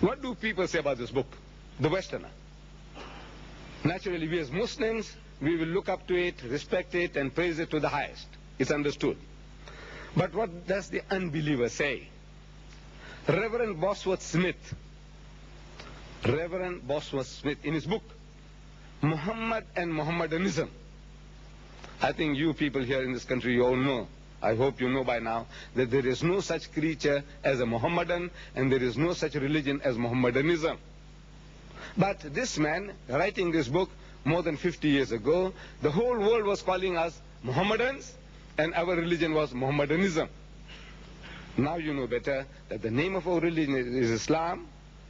What do people say about this book? The Westerner. Naturally, we as Muslims, we will look up to it, respect it, and praise it to the highest. It's understood. But what does the unbeliever say? Reverend Bosworth Smith, in his book, Muhammad and Mohammedanism. I think you people here in this country, you all know, I hope you know by now, that there is no such creature as a Mohammedan, and there is no such religion as Mohammedanism. But this man, writing this book more than 50 years ago, the whole world was calling us Mohammedans, and our religion was Mohammedanism. Now you know better that the name of our religion is Islam,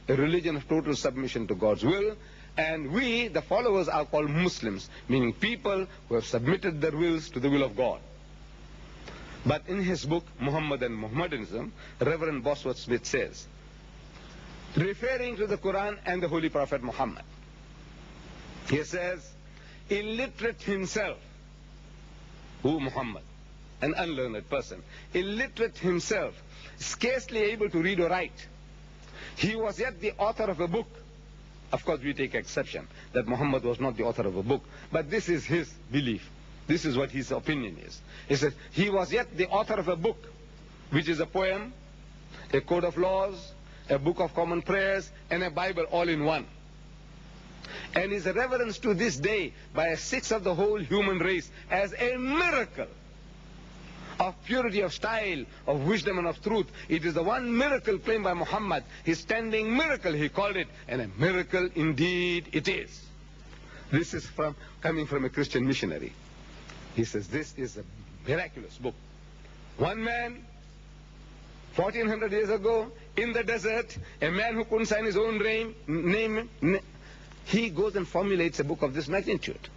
a religion of total submission to God's will, and we, the followers, are called Muslims, meaning people who have submitted their wills to the will of God. But in his book, Muhammad and Mohammedanism, Reverend Bosworth Smith says, referring to the Qur'an and the Holy Prophet Muhammad, he says, illiterate himself, who Muhammad, an unlearned person, illiterate himself, scarcely able to read or write, he was yet the author of a book. Of course, we take exception that Muhammad was not the author of a book, but this is his belief. This is what his opinion is. He says, he was yet the author of a book, which is a poem, a code of laws, a book of common prayers, and a Bible all in one. And is reverenced to this day by a sixth of the whole human race as a miracle of purity of style, of wisdom and of truth. It is the one miracle claimed by Muhammad, his standing miracle he called it, and a miracle indeed it is. This is coming from a Christian missionary. He says this is a miraculous book. One man, 1400 years ago, in the desert, a man who couldn't sign his own name, he goes and formulates a book of this magnitude.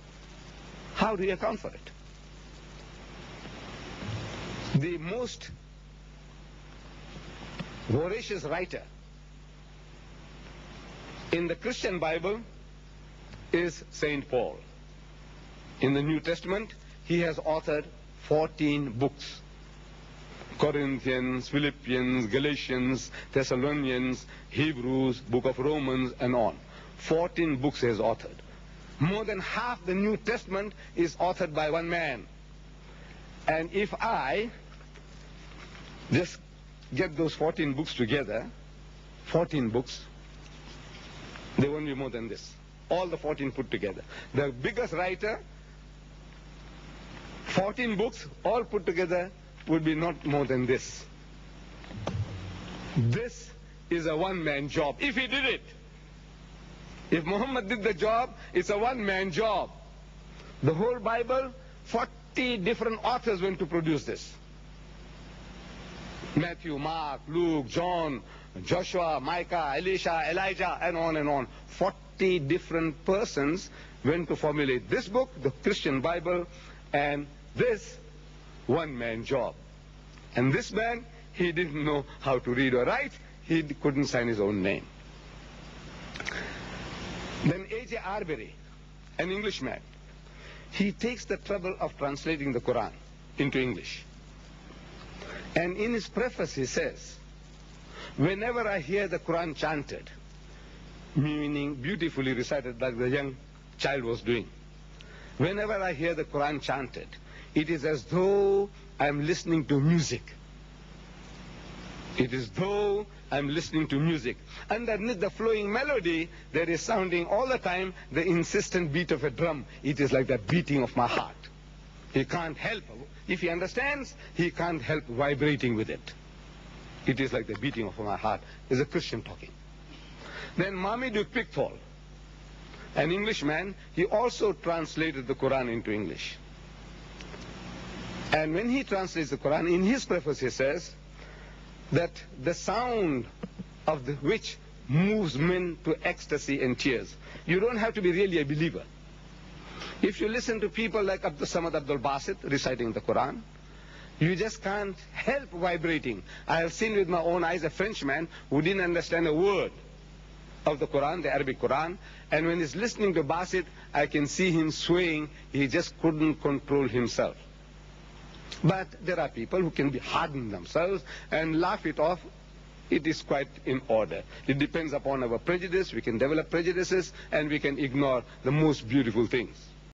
How do you account for it? The most voracious writer in the Christian Bible is St. Paul. In the New Testament, he has authored 14 books. Corinthians, Philippians, Galatians, Thessalonians, Hebrews, Book of Romans, and on. 14 books he has authored. More than half the New Testament is authored by one man. And if I just get those 14 books together, 14 books, they won't be more than this. All the 14 put together. The biggest writer, 14 books, all put together, would be not more than this. This is a one-man job, if he did it. If Muhammad did the job, it's a one-man job. The whole Bible, 40 different authors went to produce this. Matthew, Mark, Luke, John, Joshua, Micah, Elisha, Elijah, and on and on. 40 different persons went to formulate this book, the Christian Bible, and this one-man job. And this man, he didn't know how to read or write. He couldn't sign his own name. Then A.J. Arbery, an Englishman, he takes the trouble of translating the Qur'an into English. And in his preface he says, whenever I hear the Qur'an chanted, meaning beautifully recited like the young child was doing, whenever I hear the Qur'an chanted, it is as though I'm listening to music. It is though I'm listening to music. Underneath the flowing melody, there is sounding all the time the insistent beat of a drum. It is like the beating of my heart. He can't help. If he understands, he can't help vibrating with it. It is like the beating of my heart. Is a Christian talking. Then Marmaduke Pickthall, an Englishman, he also translated the Quran into English. And when he translates the Quran, in his preface he says that the sound of which moves men to ecstasy and tears. You don't have to be really a believer. If you listen to people like Abdul Samad Abdul Basit reciting the Quran, you just can't help vibrating. I have seen with my own eyes a Frenchman who didn't understand a word of the Quran, the Arabic Quran, and when he's listening to Basit, I can see him swaying. He just couldn't control himself. But there are people who can harden themselves and laugh it off it is quite in order. It depends upon our prejudice. We can develop prejudices and we can ignore the most beautiful things.